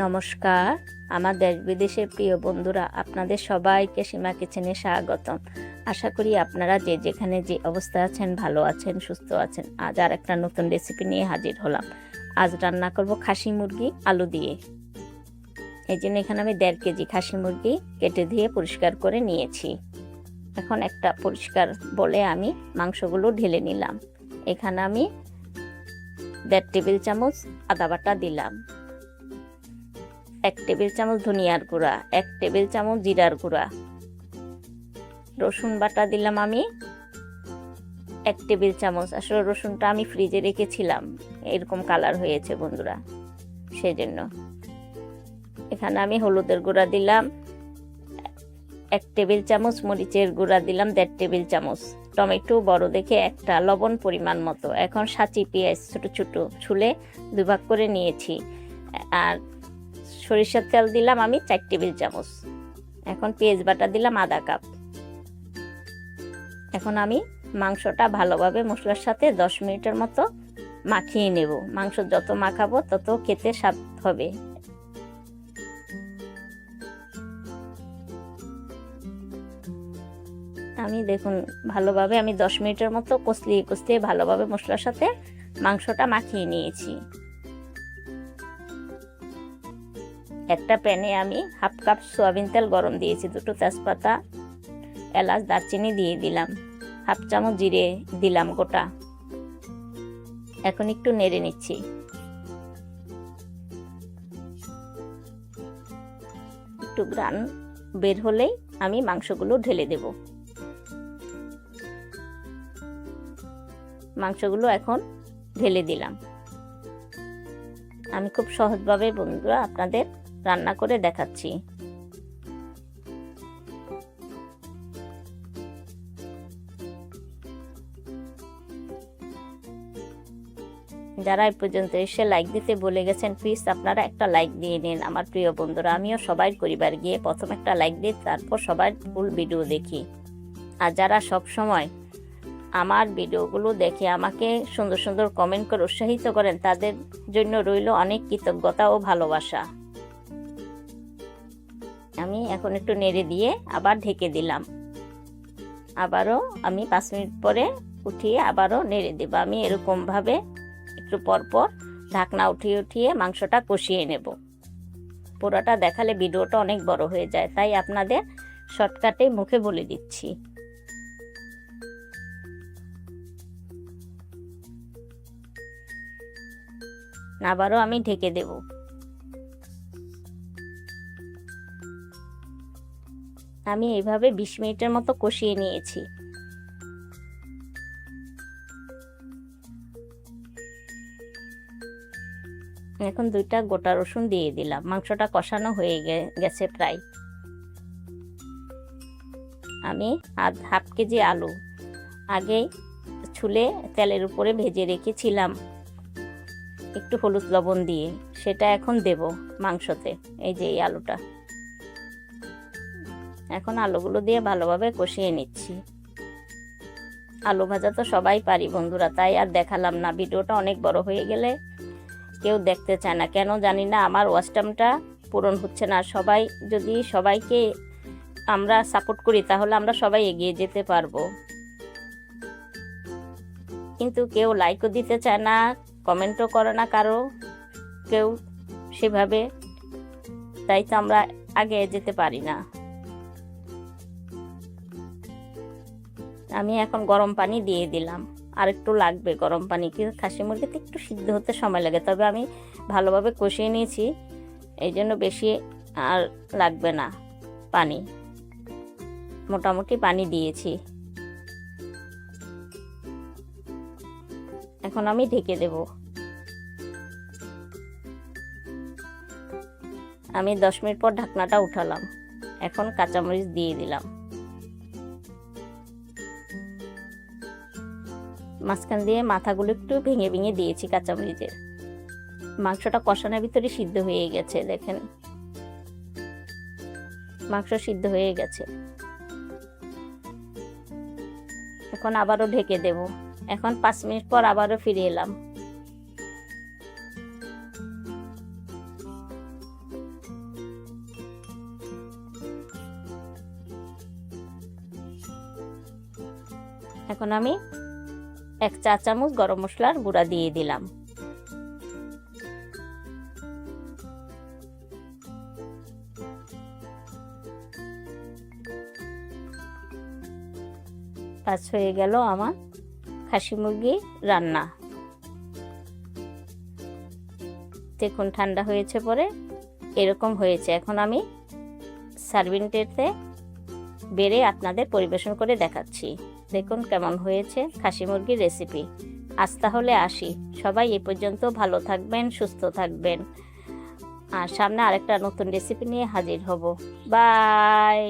নমস্কার, আমার দেশ বিদেশের প্রিয় বন্ধুরা, আপনাদের সবাইকে সীমা কিচেনে স্বাগতম। আশা করি আপনারা যে যেখানে যে অবস্থা আছেন ভালো আছেন, সুস্থ আছেন। আজ আর একটা নতুন রেসিপি নিয়ে হাজির হলাম। আজ রান্না করব খাসি মুরগি আলু দিয়ে। এই জন্য এখানে আমি 1.5 কেজি খাসি মুরগি কেটে দিয়ে পরিষ্কার করে নিয়েছি। এখন একটা পরিষ্কার বলে আমি মাংসগুলো ঢেলে নিলাম। এখানে আমি 1.5 টেবিল চামচ আদা বাটা দিলাম, 1 টেবিল চামচ ধনিয়ার গুঁড়া, 1 টেবিল চামচ জিরার গুঁড়া, রসুন বাটা দিলাম আমি 1 টেবিল চামচ। আসলে রসুনটা আমি ফ্রিজে রেখেছিলাম, এরকম কালার হয়েছে বন্ধুরা, সেজন্য। এখানে আমি হলুদের গুঁড়া দিলাম 1 টেবিল চামচ, মরিচের গুঁড়া দিলাম 1.5 টেবিল চামচ, টমেটো বড় দেখে একটা, লবণ পরিমাণ মতো। এখন সাঁচি পেঁয়াজ ছোট ছোট ছুলে দুভাগ করে নিয়েছি। আর সরিষার তেল দিলাম আমি 4 টেবিল চামচ। এখন পেঁয়াজ বাটা দিলাম আধা কাপ। এখন আমি মাংসটা ভালোভাবে মশলার সাথে 10 মিনিটের মতো মাখিয়ে নেব। মাংস যত মাখাবো তত খেতে স্বাদ হবে। আমি দেখুন ভালোভাবে আমি 10 মিনিটের মতো কষলিয়ে কষলিয়ে ভালোভাবে মশলার সাথে মাংসটা মাখিয়ে নিয়েছি। একটা প্যানে আমি 1/2 কাপ সয়াবিন তেল গরম দিয়েছি, 2টো তেজপাতা, এলাচ, দারচিনি দিয়ে দিলাম, 1/2 চামচ জিরে দিলাম গোটা। এখন একটু নেড়ে নিচ্ছি। একটু ঘ্রাণ বের হলেই আমি মাংসগুলো ঢেলে দেব। মাংসগুলো এখন ঢেলে দিলাম। আমি খুব সহজভাবে বন্ধুরা আপনাদের রান্না করে দেখাচ্ছি। যারা এই পর্যন্ত এসে লাইক দিতে বলে গেছেন, প্লিজ আপনারা একটা লাইক দিয়ে নিন আমার প্রিয় বন্ধুরা। আমিও সবাই পরিবার গিয়ে প্রথম একটা লাইক দিই, তারপর সবার ফুল ভিডিও দেখি। আর যারা সব সময় আমার ভিডিওগুলো দেখে আমাকে সুন্দর সুন্দর কমেন্ট করে উৎসাহিত করেন, তাদের জন্য রইল অনেক কৃতজ্ঞতা ও ভালোবাসা। আমি এখন একটু নেড়ে দিয়ে আবার ঢেকে দিলাম। আবারও আমি 5 মিনিট পরে উঠিয়ে আবারও নেড়ে দেব। আমি এরকমভাবে একটু পরপর ঢাকনা উঠিয়ে উঠিয়ে মাংসটা কষিয়ে নেব। পুরোটা দেখালে ভিডিওটা অনেক বড় হয়ে যায়, তাই আপনাদের শর্টকাটে মুখে বলে দিচ্ছি। আবারও আমি ঢেকে দেব। আমি এইভাবে 20 মিনিটের মতো কষিয়ে নিয়েছি। এখন 2টা গোটা রসুন দিয়ে দিলাম। মাংসটা কষানো হয়ে গেছে প্রায়। আমি 1/2 কেজি আলু আগেই ছুলে তেলের উপরে ভেজে রেখেছিলাম একটু হলুদ লবণ দিয়ে, সেটা এখন দেব মাংসতে। এই যে এই আলুটা, এখন আলুগুলো দিয়ে ভালোভাবে কষিয়ে নিচ্ছি। আলু ভাজা তো সবাই পারি বন্ধুরা, তাই আর দেখালাম না। ভিডিওটা অনেক বড় হয়ে গেলে কেউ দেখতে চায় না, কেন জানি না। আমার ওয়াচ টাইমটা পূরণ হচ্ছে না। সবাই যদি সবাইকে আমরা সাপোর্ট করি তাহলে আমরা সবাই এগিয়ে যেতে পারবো, কিন্তু কেউ লাইকও দিতে চায় না, কমেন্টও করে না কেউ সেভাবে, তাই তো আমরা আগে যেতে পারি না। আমি এখন গরম পানি দিয়ে দিলাম। আর একটু লাগবে গরম পানি, কিন্তু খাসি মুরগিতে একটু সিদ্ধ হতে সময় লাগে, তবে আমি ভালোভাবে কষিয়ে নিয়েছি, এই জন্য বেশি আর লাগবে না পানি। মোটামুটি পানি দিয়েছি। এখন আমি ঢেকে দেব। আমি 10 মিনিট পর ঢাকনাটা উঠালাম। এখন কাঁচামরিচ দিয়ে দিলাম। মাঝখান দিয়ে মাথাগুলো একটু ভেঙে ভেঙে দিয়েছি কাঁচামরিচের। মাংসটা কষানোর ভিতরে সিদ্ধ হয়ে গেছে, দেখেন মাংস সিদ্ধ হয়ে গেছে। এখন আবারও ঢেকে দেব। এখন 5 মিনিট পর আবারও ফিরে এলাম। এখন আমি 1 চা চামচ গরম মশলার গুঁড়া দিয়ে দিলাম। কাজ হয়ে গেল আমার খাসি মুরগি রান্না। দেখুন ঠান্ডা হয়েছে পরে এরকম হয়েছে। এখন আমি সার্ভিং ট্রেতে বেড়ে আপনাদের পরিবেশন করে দেখাচ্ছি। দেখুন কেমন হয়েছে খাসি মুরগির রেসিপি। আজ তাহলে আসি, সবাই এ পর্যন্ত ভালো থাকবেন, সুস্থ থাকবেন, আর সামনে আরেকটা নতুন রেসিপি নিয়ে হাজির হব। বাই।